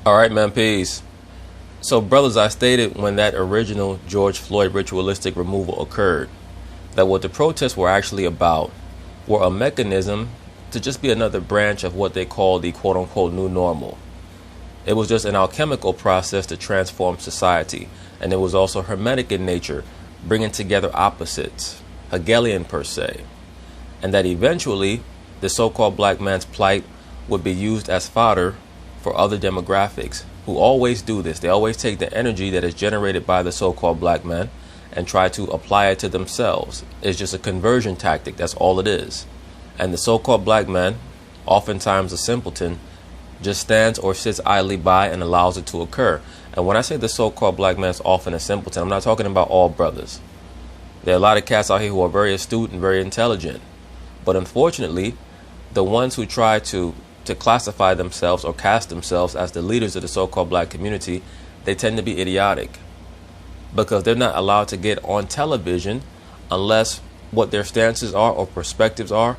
All right, man, peace. So, brothers, I stated when that original George Floyd ritualistic removal occurred that what the protests were actually about were a mechanism to just be another branch of what they call the quote unquote new normal. It was just an alchemical process to transform society, and it was also hermetic in nature, bringing together opposites, Hegelian per se, and that eventually the so-called black man's plight would be used as fodder for other demographics who always do this. They always take the energy that is generated by the so-called black man and try to apply it to themselves. It's just a conversion tactic. That's all it is. And the so-called black man, oftentimes a simpleton, just stands or sits idly by and allows it to occur. And when I say the so-called black man is often a simpleton, I'm not talking about all brothers. There are a lot of cats out here who are very astute and very intelligent. But unfortunately, the ones who try to classify themselves or cast themselves as the leaders of the so-called black community, they tend to be idiotic because they're not allowed to get on television unless what their stances are or perspectives are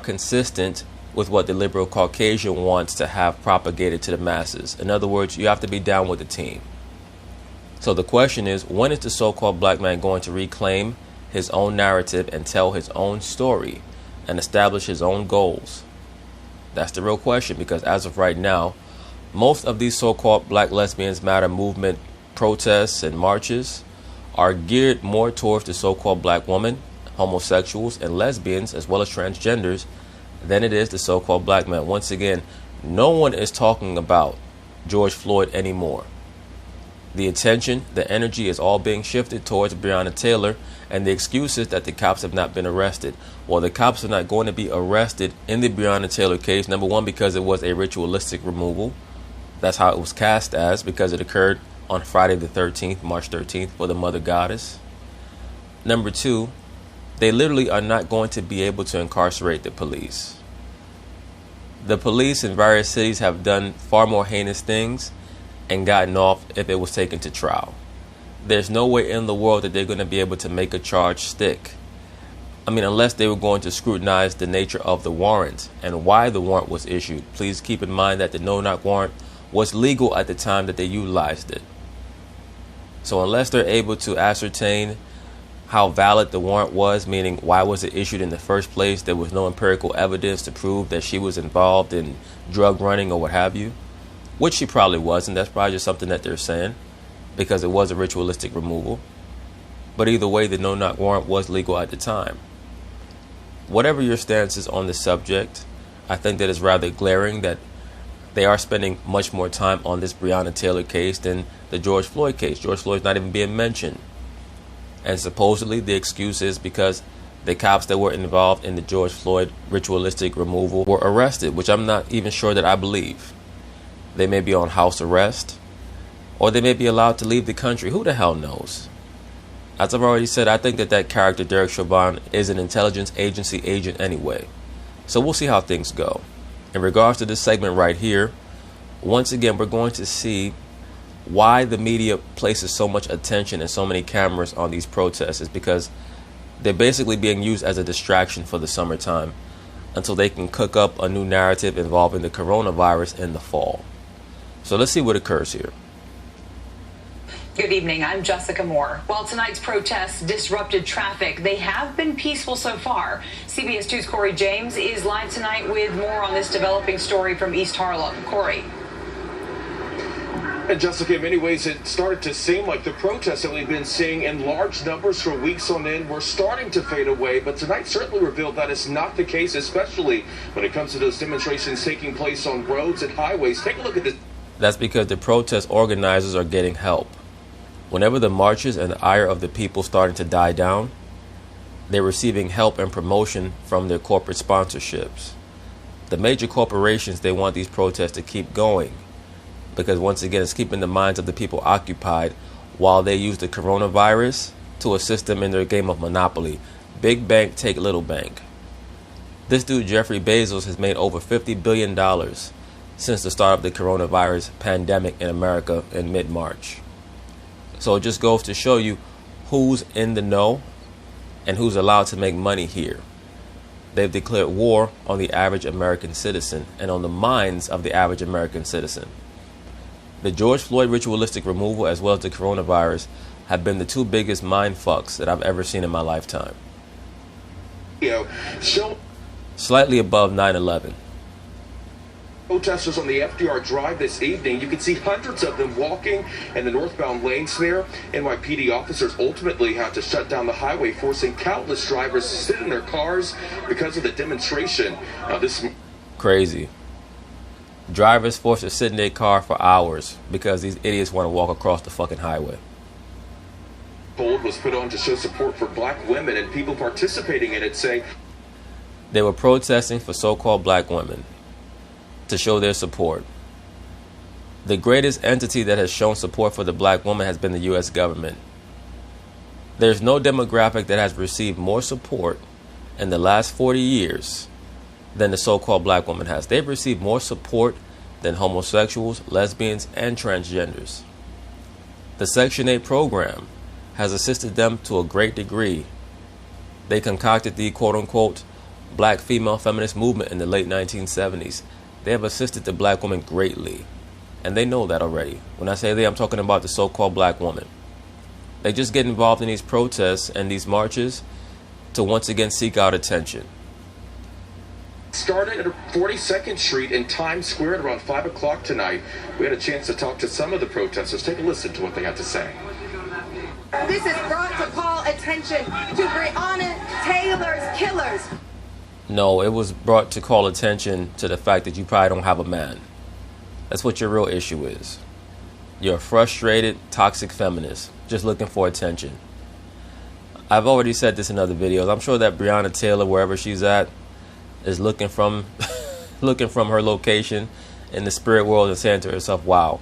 consistent with what the liberal Caucasian wants to have propagated to the masses. In other words, you have to be down with the team. So the question is, when is the so-called black man going to reclaim his own narrative and tell his own story and establish his own goals? That's the real question, because as of right now, most of these so-called Black Lesbians Matter movement protests and marches are geared more towards the so-called black woman, homosexuals, and lesbians, as well as transgenders, than it is the so-called black man. Once again, no one is talking about George Floyd anymore. The attention, the energy is all being shifted towards Breonna Taylor, and the excuse is that the cops have not been arrested. Well, the cops are not going to be arrested in the Breonna Taylor case. Number one, because it was a ritualistic removal. That's how it was cast as, because it occurred on Friday the 13th, March 13th, for the Mother Goddess. Number two, they literally are not going to be able to incarcerate the police. The police in various cities have done far more heinous things and gotten off if it was taken to trial. There's no way in the world that they're going to be able to make a charge stick. I mean, unless they were going to scrutinize the nature of the warrant and why the warrant was issued. Please keep in mind that the no-knock warrant was legal at the time that they utilized it. So unless they're able to ascertain how valid the warrant was, meaning why was it issued in the first place, there was no empirical evidence to prove that she was involved in drug running or what have you, which she probably wasn't. That's probably just something that they're saying because it was a ritualistic removal. But either way, the no-knock warrant was legal at the time. Whatever your stance is on the subject, I think that it's rather glaring that they are spending much more time on this Breonna Taylor case than the George Floyd case. George Floyd's not even being mentioned. And supposedly the excuse is because the cops that were involved in the George Floyd ritualistic removal were arrested, which I'm not even sure that I believe. They may be on house arrest, or they may be allowed to leave the country. Who the hell knows? As I've already said, I think that character, Derek Chauvin, is an intelligence agency agent anyway. So we'll see how things go. In regards to this segment right here, once again, we're going to see why the media places so much attention and so many cameras on these protests. Is because they're basically being used as a distraction for the summertime until they can cook up a new narrative involving the coronavirus in the fall. So let's see what occurs here. Good evening. I'm Jessica Moore. While tonight's protests disrupted traffic, they have been peaceful so far. CBS 2's Corey James is live tonight with more on this developing story from East Harlem. Corey. And Jessica, in many ways, it started to seem like the protests that we've been seeing in large numbers for weeks on end were starting to fade away. But tonight certainly revealed that it's not the case, especially when it comes to those demonstrations taking place on roads and highways. Take a look at this. That's because the protest organizers are getting help. Whenever the marches and the ire of the people starting to die down, they're receiving help and promotion from their corporate sponsorships. The major corporations, they want these protests to keep going because, once again, it's keeping the minds of the people occupied while they use the coronavirus to assist them in their game of monopoly. Big bank, take little bank. This dude, Jeffrey Bezos, has made over $50 billion since the start of the coronavirus pandemic in America in mid-March. So it just goes to show you who's in the know and who's allowed to make money here. They've declared war on the average American citizen and on the minds of the average American citizen. The George Floyd ritualistic removal as well as the coronavirus have been the two biggest mind fucks that I've ever seen in my lifetime. Slightly above 9/11. Protesters on the FDR Drive this evening, you can see hundreds of them walking in the northbound lanes there. NYPD officers ultimately had to shut down the highway, forcing countless drivers to sit in their cars because of the demonstration. Now this crazy. Drivers forced to sit in their car for hours because these idiots want to walk across the fucking highway. Hold was put on to show support for black women, and people participating in it say they were protesting for so-called black women to show their support. The greatest entity that has shown support for the black woman has been the U.S. government. There's no demographic that has received more support in the last 40 years than the so-called black woman has. They've received more support than homosexuals, lesbians, and transgenders. The Section 8 program has assisted them to a great degree. They concocted the quote-unquote black female feminist movement in the late 1970s. They have assisted the black woman greatly, and they know that already. When I say they, I'm talking about the so-called black woman. They just get involved in these protests and these marches to once again seek out attention. Started at 42nd Street in Times Square at around 5 o'clock tonight. We had a chance to talk to some of the protesters. Take a listen to what they had to say. This is brought to call attention to Breonna Taylor's killers. No, it was brought to call attention to the fact that you probably don't have a man. That's what your real issue is. You're a frustrated, toxic feminist, just looking for attention. I've already said this in other videos. I'm sure that Breonna Taylor, wherever she's at, is looking from her location in the spirit world and saying to herself, wow,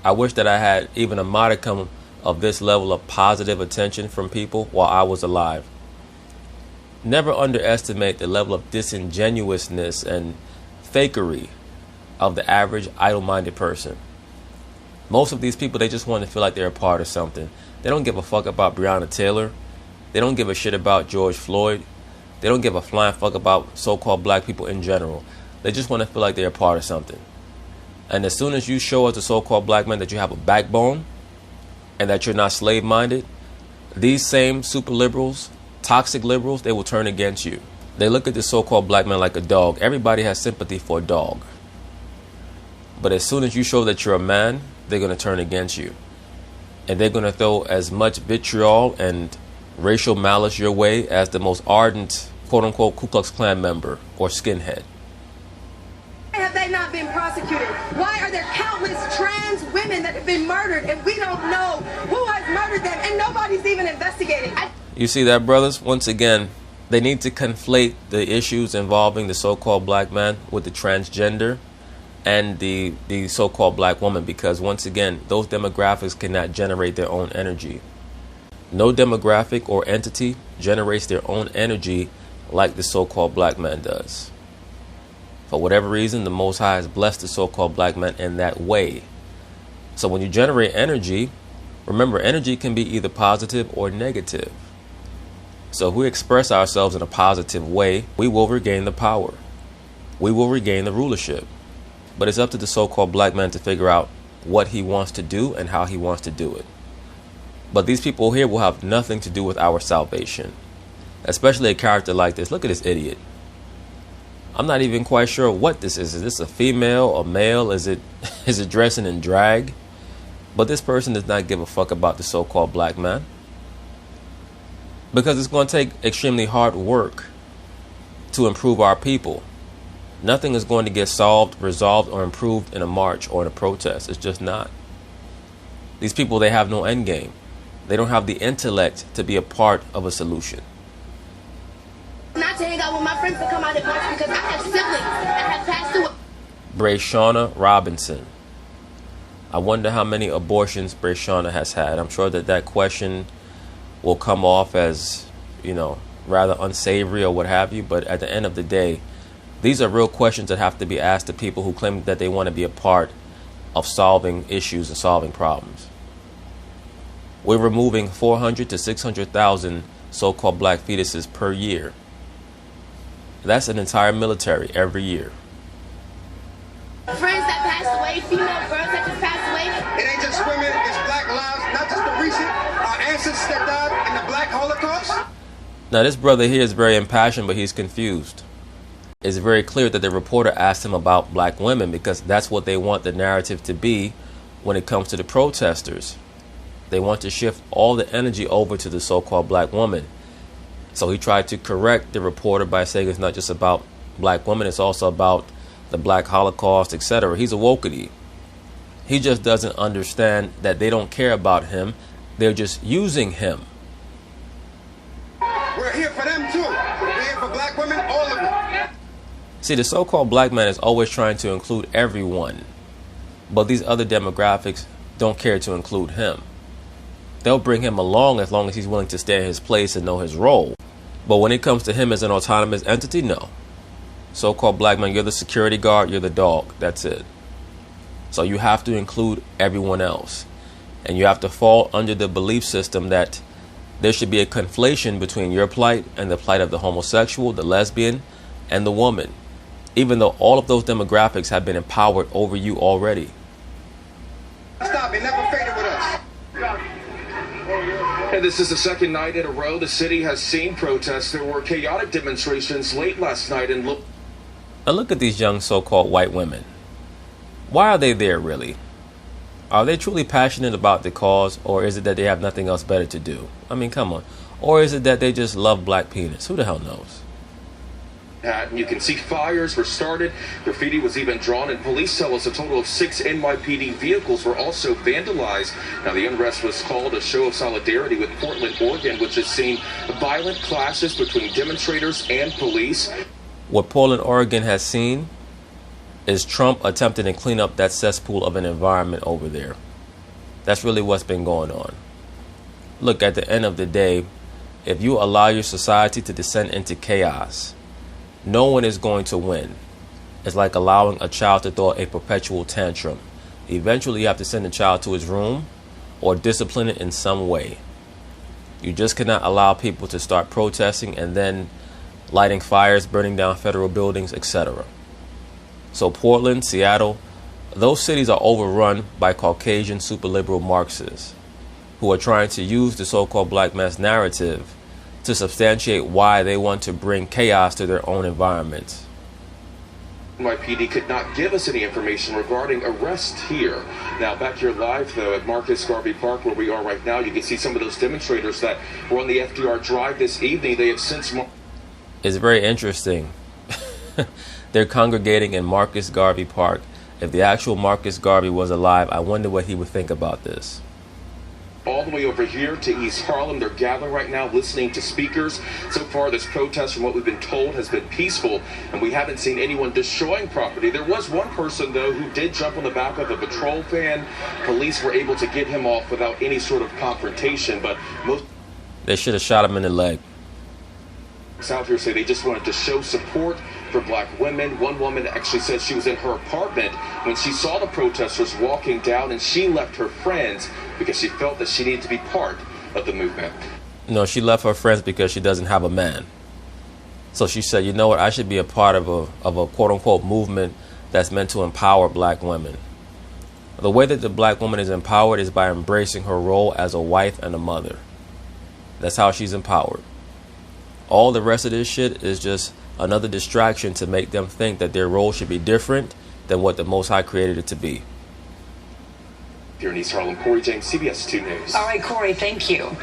I wish that I had even a modicum of this level of positive attention from people while I was alive. Never underestimate the level of disingenuousness and fakery of the average idle-minded person. Most of these people, they just want to feel like they're a part of something. They don't give a fuck about Breonna Taylor. They don't give a shit about George Floyd. They don't give a flying fuck about so-called black people in general. They just want to feel like they're a part of something. And as soon as you show us, the so-called black man, that you have a backbone and that you're not slave-minded, these same super liberals, toxic liberals, they will turn against you. They look at the so-called black man like a dog. Everybody has sympathy for a dog. But as soon as you show that you're a man, they're going to turn against you. And they're going to throw as much vitriol and racial malice your way as the most ardent, quote-unquote, Ku Klux Klan member or skinhead. Why have they not been prosecuted? Why are there countless trans women that have been murdered and we don't know who has murdered them and nobody's even investigating? You see that, brothers? Once again, they need to conflate the issues involving the so-called black man with the transgender and the so-called black woman, because once again, those demographics cannot generate their own energy. No demographic or entity generates their own energy like the so-called black man does. For whatever reason, the Most High has blessed the so-called black man in that way. So when you generate energy, remember, energy can be either positive or negative. So if we express ourselves in a positive way, we will regain the power. We will regain the rulership. But it's up to the so-called black man to figure out what he wants to do and how he wants to do it. But these people here will have nothing to do with our salvation. Especially a character like this. Look at this idiot. I'm not even quite sure what this is. Is this a female, a male? Is it dressing in drag? But this person does not give a fuck about the so-called black man. Because it's going to take extremely hard work to improve our people. Nothing is going to get solved, resolved, or improved in a march or in a protest. It's just not. These people, they have no end game. They don't have the intellect to be a part of a solution. Not to hang out with my friends to come out at march because I have siblings that have passed away. Brayshana Robinson. I wonder how many abortions Brayshana has had. I'm sure that question will come off as, rather unsavory or what have you. But at the end of the day, these are real questions that have to be asked to people who claim that they want to be a part of solving issues and solving problems. We're removing 400 to 600,000 so-called black fetuses per year. That's an entire military every year. Friends that passed away, female girls that just passed Now this brother here is very impassioned, but he's confused. It's very clear that the reporter asked him about black women because that's what they want the narrative to be when it comes to the protesters. They want to shift all the energy over to the so-called black woman. So he tried to correct the reporter by saying it's not just about black women, it's also about the black Holocaust, etc. He's a wokey. He just doesn't understand that they don't care about him. They're just using him. We're here for them too. We're here for black women, all of them. See, the so-called black man is always trying to include everyone, but these other demographics don't care to include him. They'll bring him along as long as he's willing to stay in his place and know his role. But when it comes to him as an autonomous entity, no. So-called black man, you're the security guard, you're the dog. That's it. So you have to include everyone else. And you have to fall under the belief system that there should be a conflation between your plight and the plight of the homosexual, the lesbian, and the woman, even though all of those demographics have been empowered over you already. Stop, it never faded with us. And this is the second night in a row the city has seen protests. There were chaotic demonstrations late last night and Now look at these young so-called white women. Why are they there really? Are they truly passionate about the cause, or is it that they have nothing else better to do? I mean, come on. Or is it that they just love black penis? Who the hell knows? And you can see fires were started, graffiti was even drawn, and police tell us a total of 6 NYPD vehicles were also vandalized. Now, the unrest was called a show of solidarity with Portland, Oregon, which has seen violent clashes between demonstrators and police. What Portland, Oregon has seen is Trump attempting to clean up that cesspool of an environment over there. That's really what's been going on. Look, at the end of the day, if you allow your society to descend into chaos, no one is going to win. It's like allowing a child to throw a perpetual tantrum. Eventually, you have to send the child to his room or discipline it in some way. You just cannot allow people to start protesting and then lighting fires, burning down federal buildings, etc. So Portland, Seattle, those cities are overrun by Caucasian superliberal Marxists who are trying to use the so-called black man's narrative to substantiate why they want to bring chaos to their own environments. NYPD could not give us any information regarding arrest here. Now, back here live, though, at Marcus Garvey Park, where we are right now, you can see some of those demonstrators that were on the FDR Drive this evening. They have since... It's very interesting. They're congregating in Marcus Garvey Park. If the actual Marcus Garvey was alive, I wonder what he would think about this. All the way over here to East Harlem. They're gathering right now, listening to speakers. So far, this protest, from what we've been told, has been peaceful, and we haven't seen anyone destroying property. There was one person, though, who did jump on the back of a patrol van. Police were able to get him off without any sort of confrontation, but most... They should have shot him in the leg. Out here say they just wanted to show support for black women. One woman actually said she was in her apartment when she saw the protesters walking down, and she left her friends because she felt that she needed to be part of the movement. No, she left her friends because she doesn't have a man. So she said, you know what, I should be a part of a quote-unquote movement that's meant to empower black women. The way that the black woman is empowered is by embracing her role as a wife and a mother. That's how she's empowered. All the rest of this shit is just another distraction to make them think that their role should be different than what the Most High created it to be. Here in East Harlem, Corey James, CBS 2 News. All right, Corey, thank you.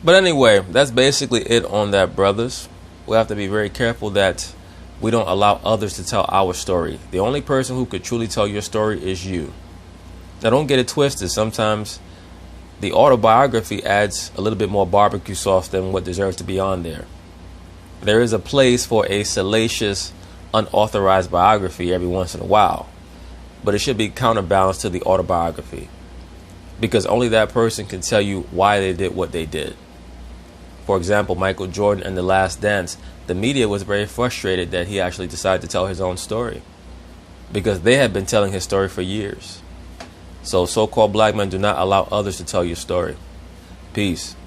But anyway, that's basically it on that, brothers. We have to be very careful that we don't allow others to tell our story. The only person who could truly tell your story is you. Now, don't get it twisted. Sometimes the autobiography adds a little bit more barbecue sauce than what deserves to be on there. There is a place for a salacious, unauthorized biography every once in a while, but it should be counterbalanced to the autobiography, because only that person can tell you why they did what they did. For example, Michael Jordan and The Last Dance, the media was very frustrated that he actually decided to tell his own story, because they had been telling his story for years. So so-called black men, do not allow others to tell your story. Peace.